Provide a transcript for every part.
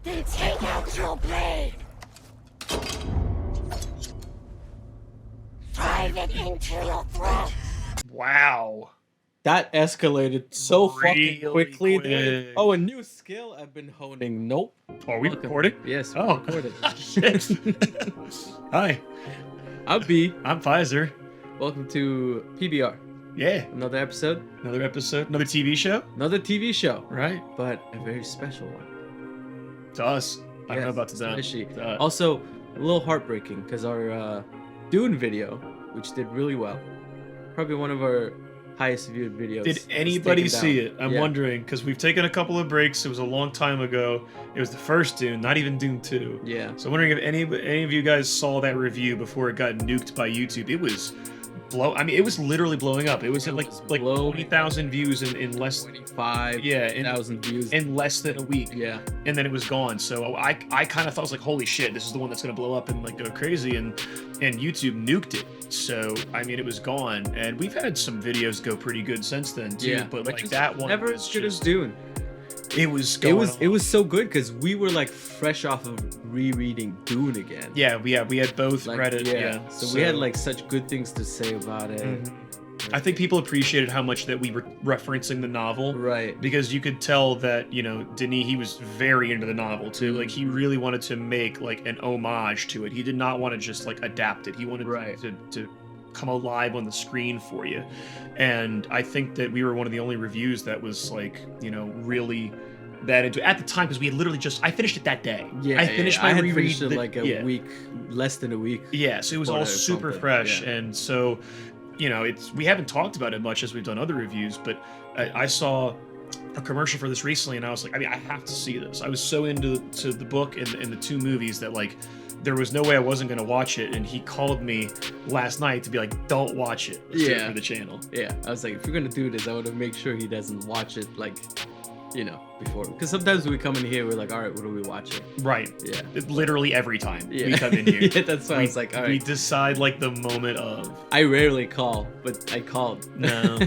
Then take out your blade. Drive it into your throat. Wow. That escalated so Really fucking quickly. quick. Oh, a new skill I've been honing. Nope. Are we Welcome. recording? Yes, we're Oh, recording. shit. Hi, I'm B. I'm Pfizer. Welcome to PBR. Yeah, Another episode, another episode, another TV show, another TV show, right? but a very special one. To us. I don't know Yes, about to them. especially. To- Also, a little heartbreaking because our Dune video, which did really well, probably one of our highest viewed videos. Did was anybody taken see down. it? I'm Yeah. wondering, because we've taken a couple of breaks. It was a long time ago. It was the first Dune, not even Dune 2. Yeah. So I'm wondering if any of you guys saw that review before it got nuked by YouTube. It was it was literally blowing up. It was at like blowing 20,000 views in less 25,000 views. in less than a week. Yeah. And then it was gone. So I kind of thought, I was like, holy shit, this is the one that's gonna blow up and like go crazy, and YouTube nuked it. So I mean, it was gone, and we've had some videos go pretty good since then too. Yeah, but which like was that one never was as good as just- Dune. It was It going was on. so good because we were like fresh off of rereading Dune again. Yeah, we had both Like, read it. Yeah, So we had like such good things to say about it. Mhm. I think people appreciated how much that we were referencing the novel. Right. Because you could tell that, Denis, he was very into the novel too. Like, he really wanted to make like an homage to it. He did not want to just like adapt it. He wanted Right. to come alive on the screen for you. And I think that we were one of the only reviews that was like, really that into it at the time, because we had literally I finished it that day. Yeah. I finished I my had reread finished it like a yeah. week, less than a week. Yeah, so it was Or all super something, fresh, yeah. and so, we haven't talked about it much as we've done other reviews, but I saw a commercial for this recently, and I was like, I have to see this. I was so into the book and the two movies that like there was no way I wasn't going to watch it, and he called me last night to be like, don't watch it. Let's do it Yeah. for the channel. Yeah. I was like, if you're gonna do this, I want to make sure he doesn't watch it like, before. Because sometimes we come in here, we're like, all right, what are we watching? Right. Yeah. Literally every time Yeah. we come in here. Yeah, that's why I was like, all We right. decide like the moment of. I rarely call, but I called. No.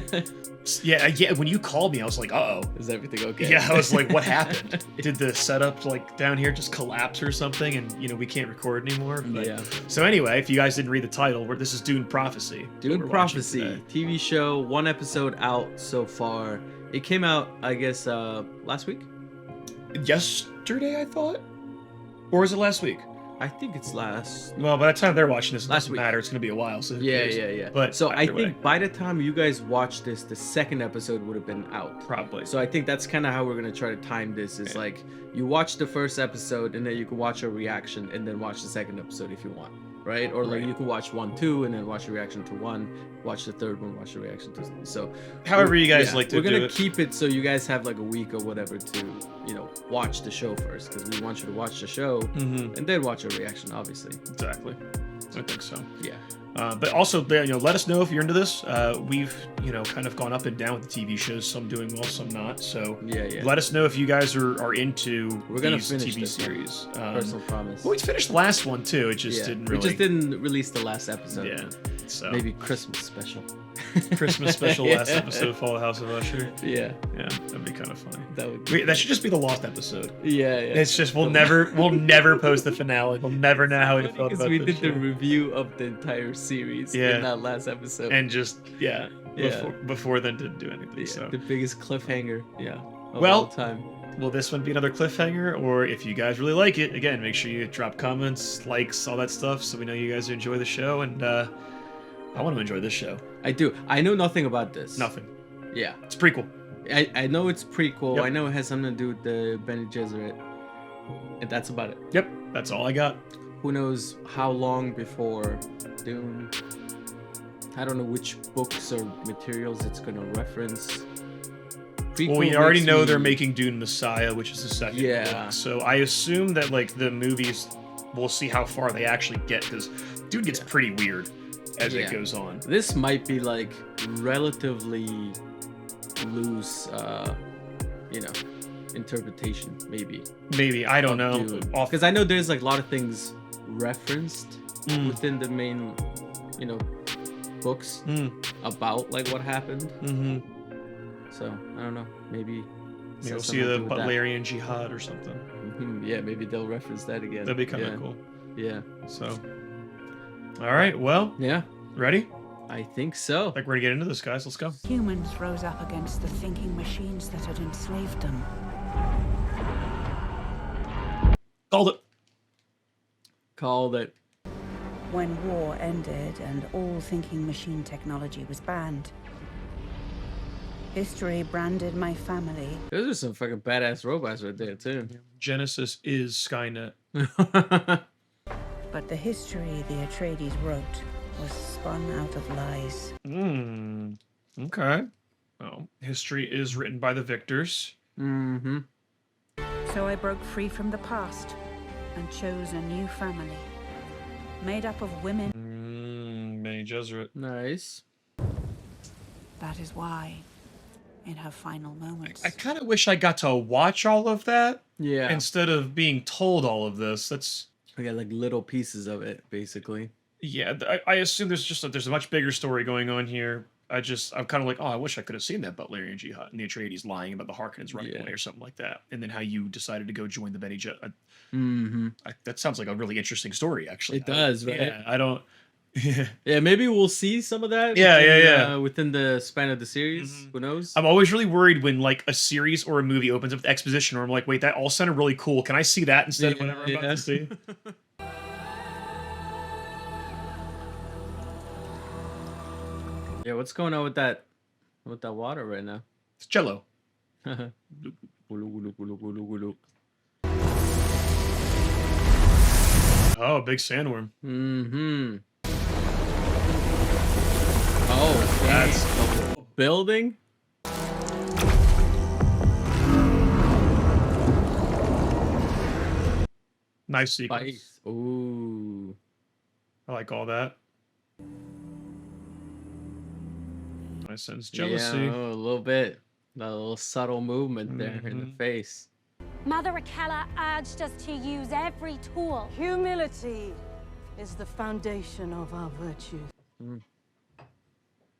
Yeah, when you called me, I was like, uh-oh. Is everything okay? Yeah, I was like, what happened? Did the setup like down here just collapse or something, and we can't record anymore? But, Yeah. So anyway, if you guys didn't read the title, this is Dune Prophecy. that Dune we're watching Prophecy, today. TV show, one episode out so far. It came out, I guess, last week? Yesterday, I thought, or was it last week? I think it's last. Well, by the time they're watching this, it Last doesn't week. matter. It's gonna be a while. So who Yeah, cares? yeah. But So I either think way, by the time you guys watch this, the second episode would have been out. probably. So I think that's kind of how we're gonna try to time this. Is Yeah. like you watch the first episode and then you can watch a reaction and then watch the second episode if you want, right? Or like Right. you can watch 1, 2 and then watch the reaction to 1, watch the third one, watch the reaction to. So However you guys yeah, like to we're do gonna it. keep it so you guys have like a week or whatever to watch the show first, because we want you to watch the show Mm-hmm. and then watch a reaction, obviously. Exactly. I think so. Yeah. But also, let us know if you're into this. We've, kind of gone up and down with the TV shows. Some doing well, some not. So Yeah. let us know if you guys are into We're gonna these finish TV this one. series. Personal promise. Well, we finished the last one too. It just Yeah. didn't We really. just didn't release the last episode. Yeah. So Maybe Christmas special. Christmas special last Yeah. episode, Fall of House of Usher. Yeah, Yeah, that'd be kind of funny. that would. Be That should just be the lost episode. Yeah. It's just we'll never post the finale. We'll never know how we felt Because about we this did the show. review of the entire series Yeah. in that last episode. And just Yeah. before then didn't do anything. Yeah, So. the biggest cliffhanger. Yeah. Of Well, all time. Will this one be another cliffhanger, or if you guys really like it, again, make sure you drop comments, likes, all that stuff, so we know you guys enjoy the show, and I want to enjoy this show. I do. I know nothing about this. Nothing. Yeah. It's a prequel. I know it's prequel. Yep. I know it has something to do with the Bene Gesserit. And that's about it. Yep, that's all I got. Who knows how long before Dune. I don't know which books or materials it's gonna reference. Prequel Well, we already makes know me- they're making Dune Messiah, which is the second Yeah. book, so I assume that like the movies, we'll see how far they actually get, because Dune gets pretty weird as Yeah. it goes on. This might be like relatively loose, interpretation, maybe. Maybe, I don't know. Off- Because I know there's like a lot of things referenced Mm. within the main, books Mm. about like what happened. Mm-hmm. So I don't know. Maybe Maybe we'll has see something to the do with that. Butlerian Jihad or something. Yeah, maybe they'll reference that again. That'd be kind of Yeah. cool. Yeah. So, all right, well, Yeah. ready? I think so. I think we're gonna get into this, guys. Let's go. Humans rose up against the thinking machines that had enslaved them. Called it. Called it. When war ended and all thinking machine technology was banned, history branded my family. Those are some fucking badass robots right there too. Genesis is Skynet. But the history the Atreides wrote was spun out of lies. Okay. Well, history is written by the victors. Mm-hmm. So I broke free from the past and chose a new family, made up of women. Bene Gesserit. Nice. That is why, in her final moments, I kind of wish I got to watch all of that Yeah. instead of being told all of this. That's We got like little pieces of it, basically. yeah. I assume there's a much bigger story going on here. I'm kind of like, oh, I wish I could have seen that Butlerian Jihad and the Atreides lying about the Harkonnens running Yeah. away or something like that, and then how you decided to go join the Bene Gesserit. Mm-hmm. That sounds like a really interesting story, actually. It does, right? Yeah, I don't. Yeah, maybe we'll see some of that. Yeah, within, yeah. Within the span of the series, Mhm. who knows? I'm always really worried when like a series or a movie opens up with exposition, or I'm like, wait, that all sounded really cool. Can I see that instead of whatever I'm about to see? Yeah, what's going on with that water right now? It's Jello. Oh, big sandworm. Mm-hmm. Oh, That's the building. nice sequence. Spice. Ooh. I like all that. I sense jealousy. Yeah, a little bit. That little subtle movement there in the Mhm. face. Mother Akella urged us to use every tool. Humility is the foundation of our virtue.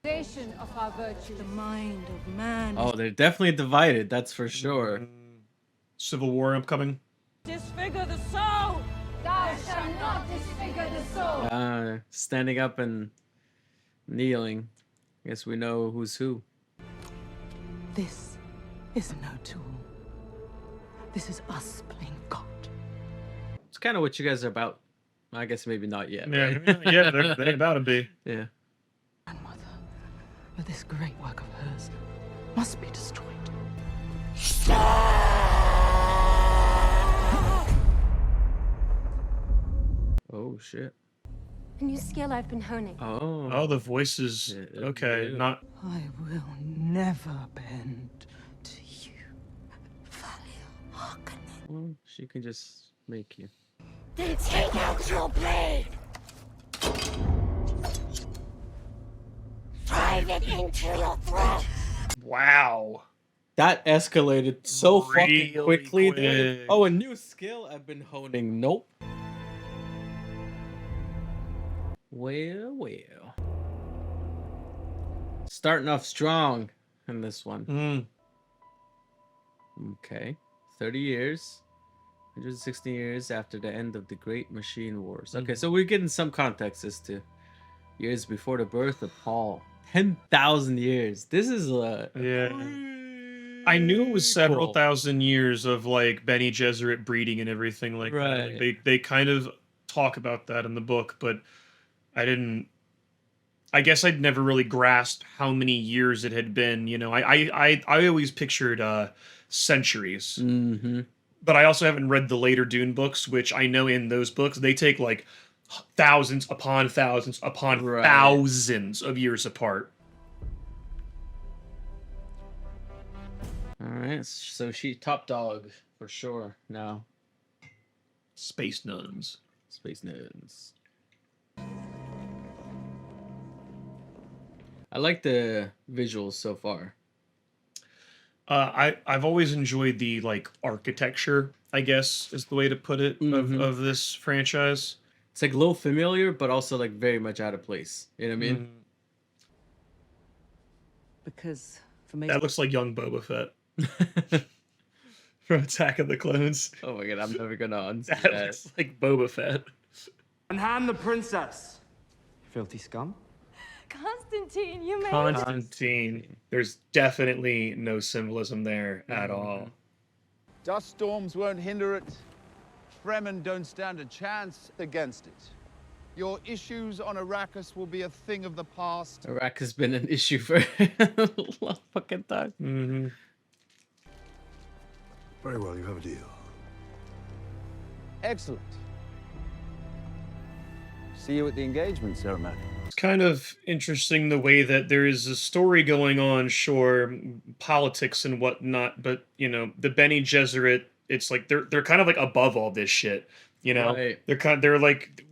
Foundation of our virtue. The mind of man. Oh, they're definitely divided. That's for sure. Civil War upcoming. Disfigure the soul. Thou shalt not disfigure the soul. Standing up and kneeling. Guess we know who's who. This is no tool. This is us playing God. It's kind of what you guys are about. I guess maybe not yet. Yeah, right? yeah, they're about to be. Yeah. Grandmother, but this great work of hers must be destroyed. Oh shit. A new skill I've been honing. Oh. Oh, the voices. Yeah, Okay, yeah. not. I will never bend to you, Valia Harkonnen. Well, she can just make you. Then take out your blade. Drive it into your throat. Wow. That escalated so Really fucking quickly. There. quick. Oh, a new skill I've been honing. Nope. Well, well. Starting off strong in this one. Mm. Okay. 30 years. 160 years after the end of the Great Machine Wars. Okay, so we're getting some context as to years before the birth of Paul. 10,000 years. This is a... Yeah. I knew it was several prequel. thousand years of like Bene Gesserit breeding and everything like that. Right. Like, they kind of talk about that in the book, but I didn't. I guess I'd never really grasped how many years it had been. You know, I always pictured centuries, Mm-hmm. but I also haven't read the later Dune books, which I know in those books they take like thousands upon thousands upon Right. thousands of years apart. All right, so she top dog for sure now. Space nuns. Space nuns. I like the visuals so far. I've always enjoyed the like architecture, I guess is the way to put it, Mhm. of this franchise. It's like a little familiar, but also like very much out of place. You know what I mean? Mm, Because for me, that looks like young Boba Fett from Attack of the Clones. Oh my god, I'm never gonna unsee That that. looks like Boba Fett. Unhand the princess. Filthy scum. Constantine, you made Constantine. There's definitely no symbolism there at all. Dust storms won't hinder it. Fremen don't stand a chance against it. Your issues on Arrakis will be a thing of the past. Iraq has been an issue for a long fucking time. Mm-hmm. Very well, you have a deal. Excellent. See you at the engagement ceremony. It's kind of interesting the way that there is a story going on, sure, politics and whatnot, but you know, the Bene Gesserit, it's like they're kind of like above all this shit. You know, Right. they're like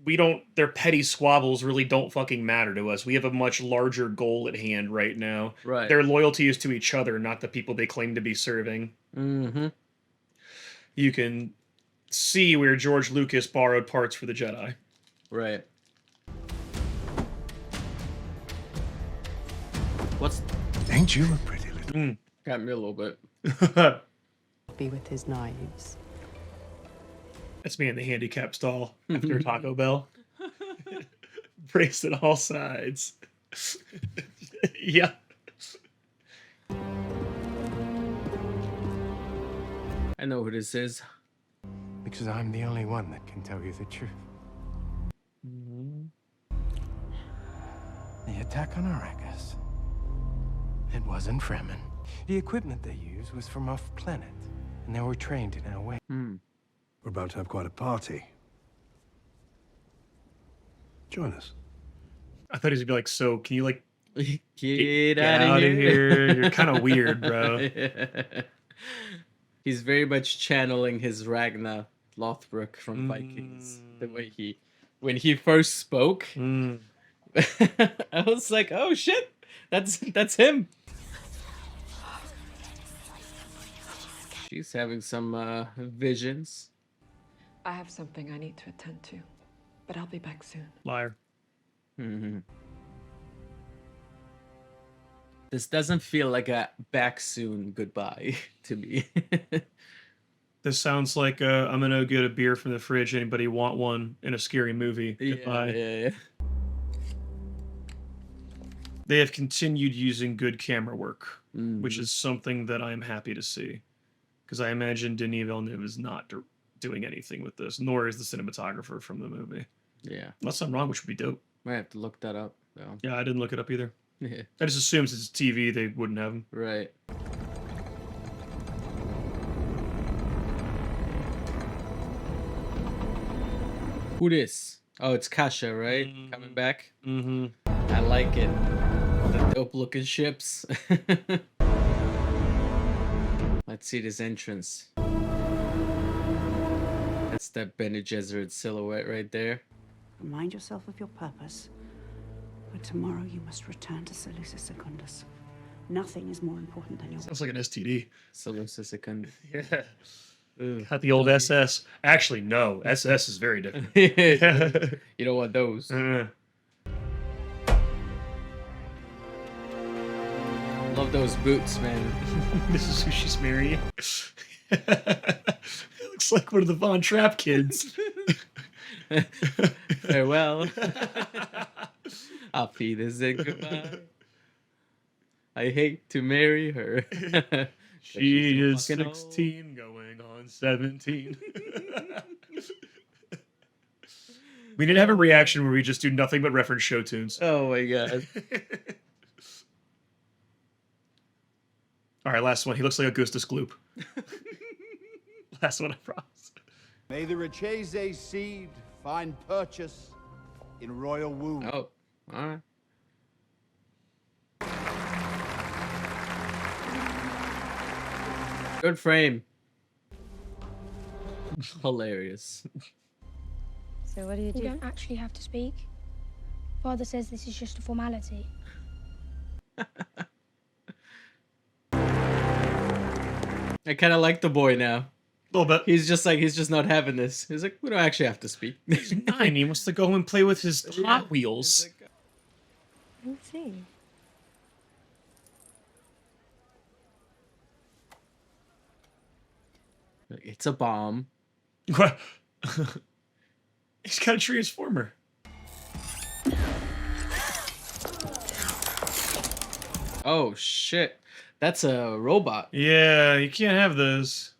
their petty squabbles really don't fucking matter to us. We have a much larger goal at hand right now. Right. Their loyalty is to each other, not the people they claim to be serving. Mm-hmm. You can see where George Lucas borrowed parts for the Jedi. Right. What's Ain't you a pretty little... got me a little bit? Be with his knives. That's me in the handicap stall after Taco Bell. Braced at all sides. Yeah. I know who this is. Because I'm the only one that can tell you the truth. The attack on Arrakis. It wasn't Fremen. The equipment they used was from off planet, and they were trained in a way. We're about to have quite a party. Join us. I thought he was gonna be like, so can you like Get out out of here? You're kind of weird, bro. He's very much channeling his Ragnar Lothbrok from Vikings. The way when he first spoke, I was like, oh shit, that's him. She's having some visions. I have something I need to attend to, but I'll be back soon. Liar. This doesn't feel like a back soon goodbye to me. This sounds like I'm gonna get a beer from the fridge. Anybody want one in a scary movie? Goodbye. Yeah. They have continued using good camera work, which is something that I am happy to see. Because I imagine Denis Villeneuve is not doing anything with this, nor is the cinematographer from the movie. Yeah. Unless I'm wrong, which would be dope. Might have to look that up, though. Yeah, I didn't look it up either. Yeah. I just assumed since it's TV, they wouldn't have them. Right. Who this? Oh, it's Kasha, right? Coming back? Mm-hmm. I like it. The dope looking ships. Let's see this entrance. That's that Bene Gesserit silhouette right there. Remind yourself of your purpose. But tomorrow you must return to Seleucus Secundus. Nothing is more important than your Sounds like an STD. Seleucus Secundus. Yeah. Ugh. Got the old SS. Actually, no. SS is very different. You don't want those. Love those boots, man. This is who she's marrying. It looks like one of the Von Trapp kids. Farewell. Auf Wiedersehen, goodbye. I hate to marry her. She so is fucking old. 16 going on 17. We need to have a reaction where we just do nothing but reference show tunes. Oh my god. All right, last one. He looks like Augustus Gloop. Last one, I promise. May the Richese seed find purchase in royal womb. Oh, alright. Good frame. Hilarious. So what do you do? You don't actually have to speak. Father says this is just a formality. I kind of like the boy now. A little bit. He's just not having this. He's like, we don't actually have to speak. He's 9. He wants to go and play with his Hot Wheels. Let's see. It's a bomb. What? He's got a transformer. Oh shit. That's a robot. Yeah, you can't have those.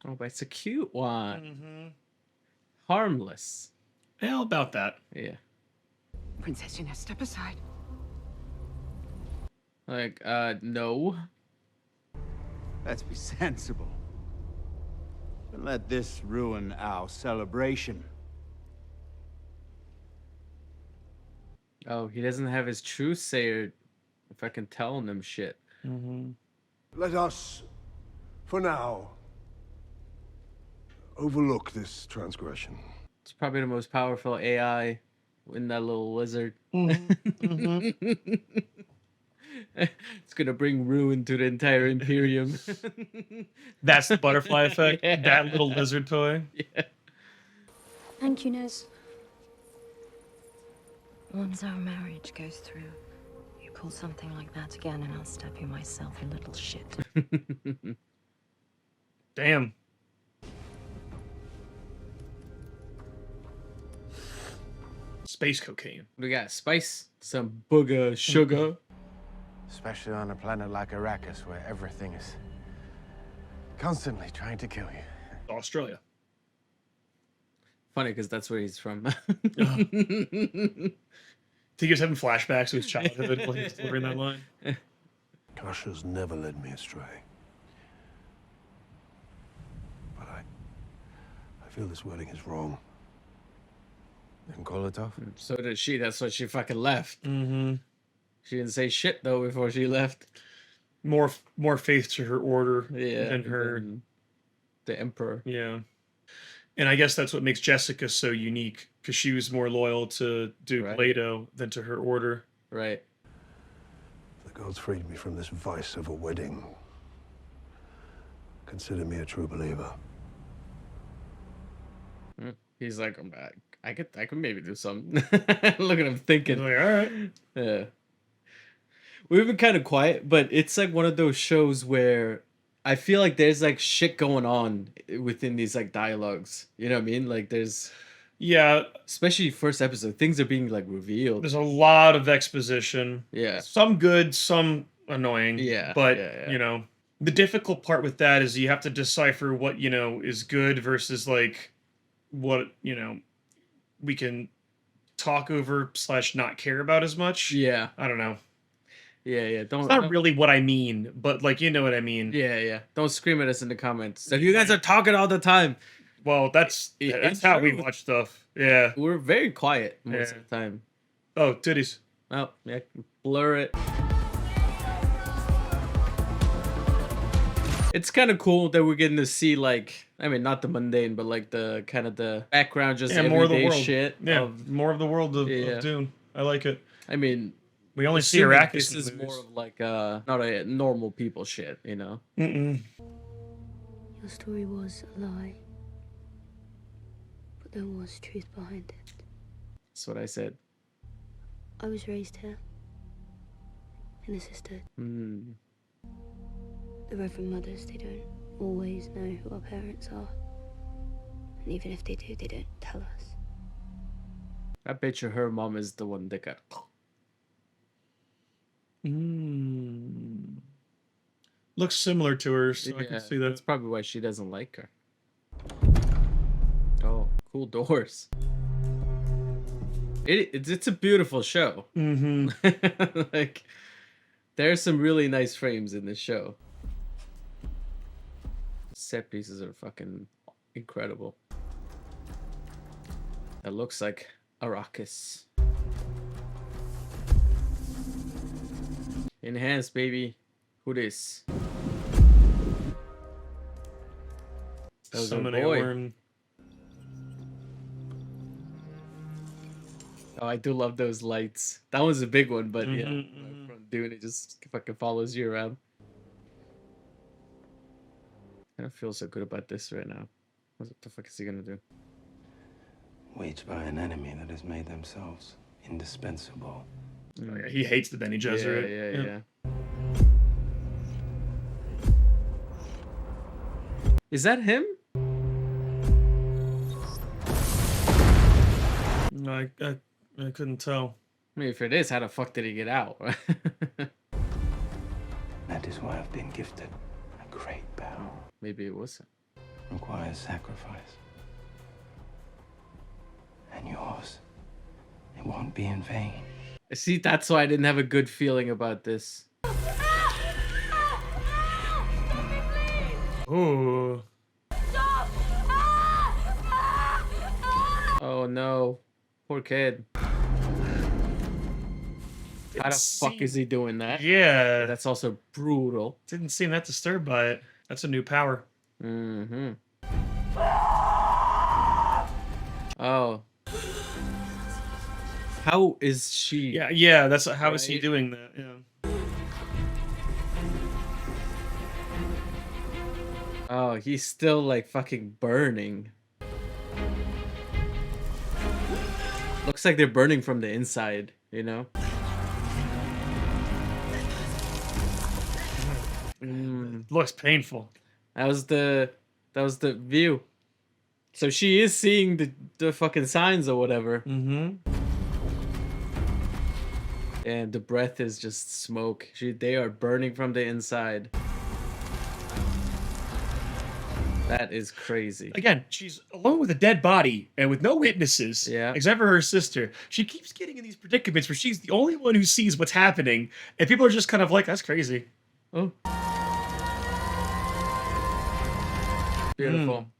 Oh, but it's a cute one. Mm-hmm. Harmless. How about that? Yeah. Princess Inez, step aside. Like, no. Let's be sensible. Don't let this ruin our celebration. Oh, he doesn't have his truth sayer. If I can tell him shit. Mm-hmm. Let us, for now, overlook this transgression. It's probably the most powerful AI in that little lizard. Mm-hmm. It's gonna bring ruin to the entire Imperium. That's the butterfly effect. Yeah. That little lizard toy. Yeah. Thank you, Nez. Once our marriage goes through, you pull something like that again and I'll stab you myself, you little shit. Damn. Space cocaine. We got spice, some booger sugar. Especially on a planet like Arrakis, where everything is constantly trying to kill you. Australia. Funny, because that's where he's from. He was having flashbacks to his childhood while he was delivering that line. Kasha's never led me astray. But I feel this wedding is wrong. And call it off? So did she. That's why she fucking left. Mm-hmm. She didn't say shit, though, before she left. More faith to her order Yeah. than her... than the Emperor. Yeah. And I guess that's what makes Jessica so unique, because she was more loyal to Duke Right. Leto than to her order. Right. The gods freed me from this vice of a wedding. Consider me a true believer. He's like, I'm back. I could maybe do something. Look at him thinking. He's like, all right. Yeah. We've been kind of quiet, but it's like one of those shows where I feel like there's like shit going on within these like dialogues. You know what I mean? Like there's, Yeah, especially first episode, things are being like revealed. there's a lot of exposition. Yeah. Some good, some annoying. Yeah, But, yeah. you know, the difficult part with that is you have to decipher what, you know, is good versus like what, you know, we can talk over / not care about as much. Yeah. I don't know. Yeah. It's not really what I mean, but like, you know what I mean. Yeah. Don't scream at us in the comments that you guys are talking all the time. Well, that's It's how we true. watch stuff. Yeah. We're very quiet most Yeah. of the time. Oh, titties. Oh, yeah. Blur it. It's kind of cool that we're getting to see, like, I mean, not the mundane, but like the kind of the background, just Yeah, more of the everyday world. shit. Yeah, more of the world of Dune. I like it. I mean, We only see assuming Arrakis. this in is the movies. more of like not a normal people shit, you know? Mm-mm. Your story was a lie, but there was truth behind it. That's what I said. I was raised here, in a sisterhood. Hmm. The Reverend Mothers, they don't always know who our parents are. And even if they do, they don't tell us. I bet you her mom is the one that got. Looks similar to her, so I can see that. That's probably why she doesn't like her. Oh, cool doors. It's a beautiful show. Mm-hmm. Like, there's some really nice frames in this show. Set pieces are fucking incredible. That looks like Arrakis. Enhanced, baby. Who this? That was our Summoning a boy. worm. Oh, I do love those lights. That was a big one, but yeah, Mhm, from Dune, it just fucking follows you around. I don't feel so good about this right now. What the fuck is he gonna do? Waged by an enemy that has made themselves indispensable. Oh, yeah, he hates the Bene Gesserit. Yeah. Is that him? I couldn't tell. I mean, if it is, how the fuck did he get out? That is why I've been gifted a great power. Maybe it wasn't. Requires sacrifice. And yours, it won't be in vain. See, that's why I didn't have a good feeling about this. Ooh. Oh no. Poor kid. How the fuck is he doing that? Yeah. That's also brutal. Didn't seem that disturbed by it. That's a new power. Mm-hmm. Oh. How is she? Yeah, that's how is he doing that? Yeah. Oh, he's still like fucking burning. Looks like they're burning from the inside, you know? Looks painful. That was the view. So she is seeing the fucking signs or whatever. Mm-hmm. And the breath is just smoke. They are burning from the inside. That is crazy. Again, she's alone with a dead body and with no witnesses, except for her sister. She keeps getting in these predicaments where she's the only one who sees what's happening, and people are just kind of like, "That's crazy." Oh, beautiful.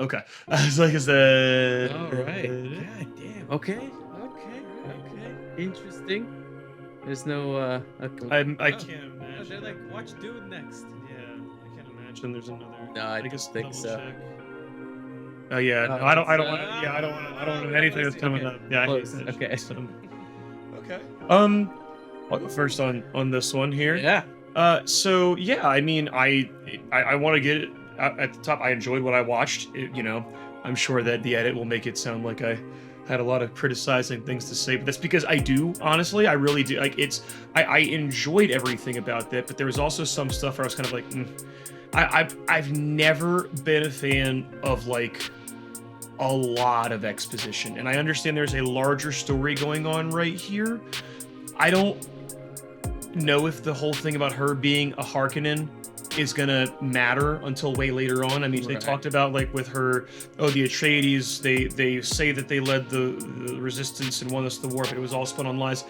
Okay. I was like, "Is that?" All right. God damn. Okay. Interesting. There's no. I can't imagine. They're like, watch Dune next. Yeah, I can't imagine there's another. No, I guess think so. Check. Oh yeah, no, I don't want anything that's coming up. Yeah, I hate that. Okay. Okay. I'll go first on this one here. Yeah. So yeah, I mean, I want to get it at the top. I enjoyed what I watched. I'm sure that the edit will make it sound like I had a lot of criticizing things to say, but that's because I do, honestly, I really do. Like, I enjoyed everything about that, but there was also some stuff where I was kind of like, I've never been a fan of like a lot of exposition, and I understand there's a larger story going on right here. I don't know if the whole thing about her being a Harkonnen is gonna matter until way later on. I mean, they talked about like with her, the Atreides, they say that they led the resistance and won us the war, but it was all spun on lies.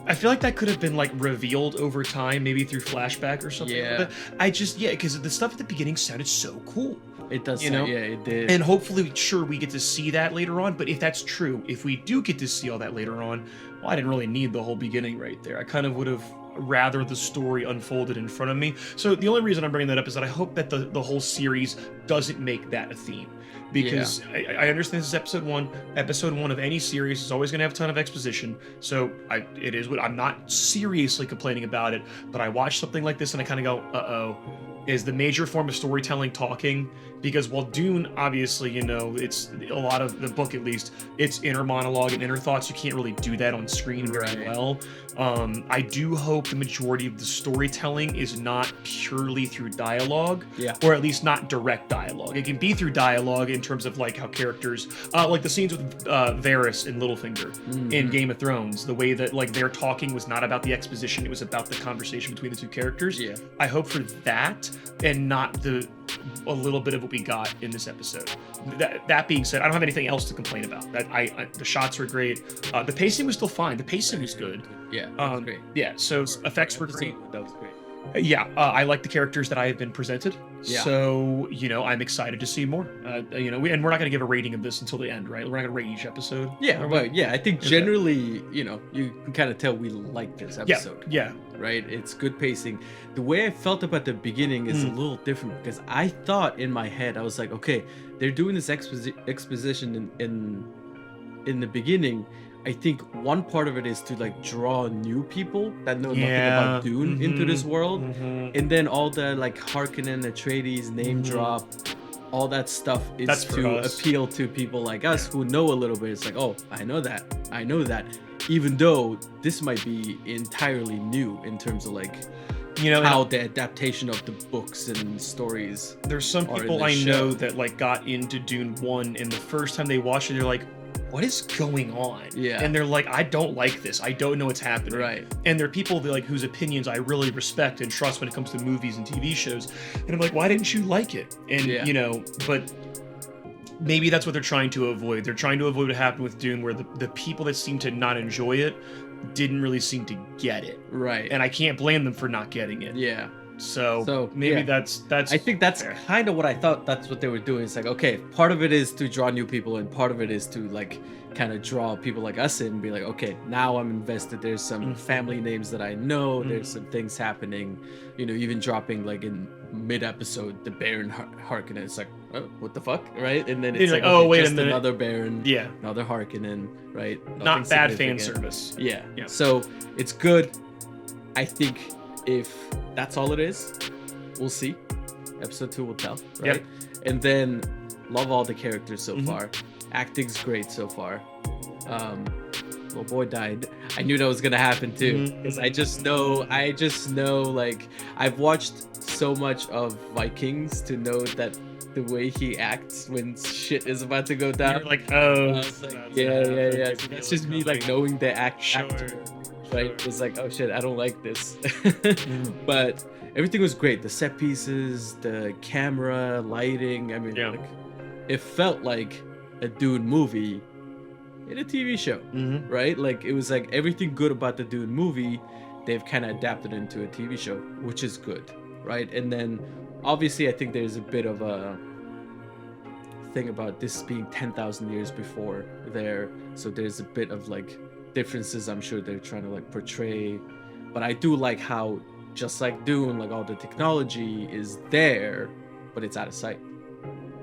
I feel like that could have been like revealed over time, maybe through flashback or something. Yeah. But because the stuff at the beginning sounded so cool. It does, you know? Yeah, it did. And hopefully, sure, we get to see that later on. But if that's true, if we do get to see all that later on, well, I didn't really need the whole beginning right there. I kind of would have rather the story unfolded in front of me. So the only reason I'm bringing that up is that I hope that the whole series doesn't make that a theme. Because I understand this is episode one. Episode one of any series is always going to have a ton of exposition. So it is what I'm not seriously complaining about it. But I watch something like this and I kind of go, uh-oh. Is the major form of storytelling talking? Because while Dune, obviously, it's a lot of the book, at least, it's inner monologue and inner thoughts. You can't really do that on screen very well. I do hope the majority of the storytelling is not purely through dialogue, or at least not direct dialogue. It can be through dialogue in terms of like how characters, like the scenes with Varys and Littlefinger in Game of Thrones, the way that like their talking was not about the exposition, it was about the conversation between the two characters. I hope for that and not a little bit of what we got in this episode. That being said, I don't have anything else to complain about. The shots were great. The pacing was still fine. The pacing was good. Yeah, that was great. Yeah, so effects were great. That was great. I like the characters that I have been presented. Yeah. So, I'm excited to see more. And we're not going to give a rating of this until the end, right? We're not going to rate each episode. Yeah, but I think generally, you can kind of tell we like this episode. Yeah. Right? It's good pacing. The way I felt about the beginning is a little different because I thought in my head, I was like, okay, they're doing this exposition in the beginning. I think one part of it is to like draw new people that know nothing about Dune into this world, and then all the like Harkonnen, Atreides, name drop, all that stuff is to appeal to people like us who know a little bit. It's like, oh, I know that, even though this might be entirely new in terms of like You know, how the adaptation of the books and stories. There's some are in people the I show. know that like got into Dune 1, and the first time they watched it, they're like, what is going on? Yeah. And they're like, I don't like this. I don't know what's happening. Right. And there are people that, like, whose opinions I really respect and trust when it comes to movies and TV shows. And I'm like, why didn't you like it? And, you know, but maybe that's what they're trying to avoid. They're trying to avoid what happened with Dune, where the people that seem to not enjoy it didn't really seem to get it. Right. And I can't blame them for not getting it. Yeah. So maybe that's I think that's fair. kind of what I thought. That's what they were doing. It's like, okay, part of it is to draw new people, and part of it is to like kind of draw people like us in and be like, okay, now I'm invested. There's some family names that I know. There's some things happening. You know, even dropping like in mid-episode the Baron Harkonnen. It's like, oh, what the fuck, right? And then it's like, oh, okay, wait just a minute. another Baron, Yeah. another Harkonnen, right? Not Nothing bad fan significant. service. Yeah. Yeah. So it's good. I think if that's all it is, we'll see. Episode 2 will tell, right? Yep. And then love all the characters so far. Acting's great so far. Well, boy died. I knew that was gonna happen too, because I just know like I've watched so much of Vikings to know that the way he acts when shit is about to go down. You're like, oh, I was like, yeah. So that's just me like knowing the actor, right? It's like, oh shit, I don't like this. But everything was great. The set pieces, the camera, lighting. I mean, like, it felt like a Dune movie in a TV show, right? Like it was like everything good about the Dune movie, they've kind of adapted into a TV show, which is good, right? And then obviously I think there's a bit of a thing about this being 10,000 years before there, so there's a bit of like differences I'm sure they're trying to like portray. But I do like how, just like Dune, like all the technology is there, but it's out of sight,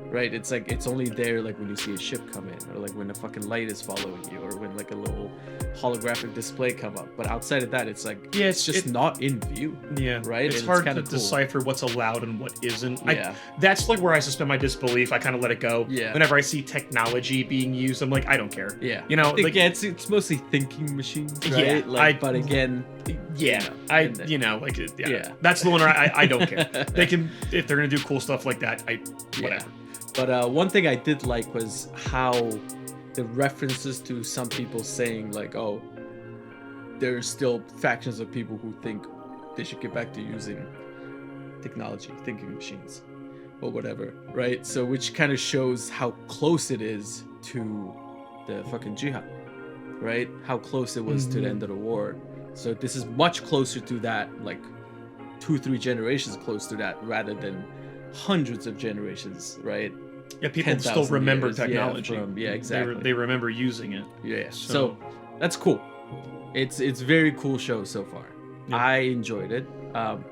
right? It's like it's only there like when you see a ship come in, or like when a fucking light is following you, or when like a little holographic display come up. But outside of that, it's like it's just not in view. Yeah, right. It's And hard kinda to cool. decipher what's allowed and what isn't. Yeah. That's like where I suspend my disbelief. I kind of let it go. Yeah. Whenever I see technology being used, I'm like, I don't care. Yeah. You know, I think, like, yeah, it's mostly thinking machines, Yeah, right? Like, but again, yeah, you know, like, yeah. Yeah. That's the one where I don't care. They can, if they're gonna do cool stuff like that, whatever. But one thing I did like was how the references to some people saying like, oh, there's still factions of people who think they should get back to using technology, thinking machines, or whatever, right? So which kind of shows how close it is to the fucking jihad, right? How close it was to the end of the war. So this is much closer to that, like 2-3 generations close to that, rather than hundreds of generations, right? Yeah, people 10,000 still remember years, technology. Yeah, exactly. They remember using it. Yeah. So that's cool. It's very cool show so far. Yeah. I enjoyed it.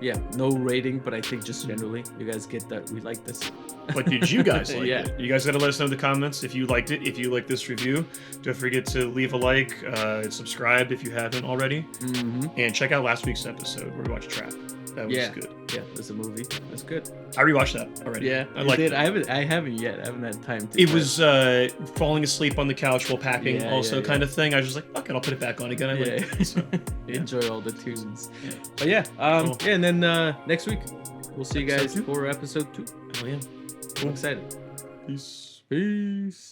Yeah, no rating, but I think just generally you guys get that we like this. But did you guys like Yeah. it? You guys gotta let us know in the comments if you liked it. If you like this review, don't forget to leave a like, subscribe if you haven't already, and check out last week's episode where we watched Trap. That was good. Yeah, there's a movie. That's good. I rewatched that already. Yeah, I liked it. I haven't yet. I haven't had time to. It was falling asleep on the couch while packing, kind of thing. I was just like, fuck it, I'll put it back on again. I like it. So, enjoy all the tunes. Yeah. But yeah, Cool. yeah, and then next week we'll see you guys Episode 2? for episode 2. Hell yeah. I'm excited. Peace. Peace.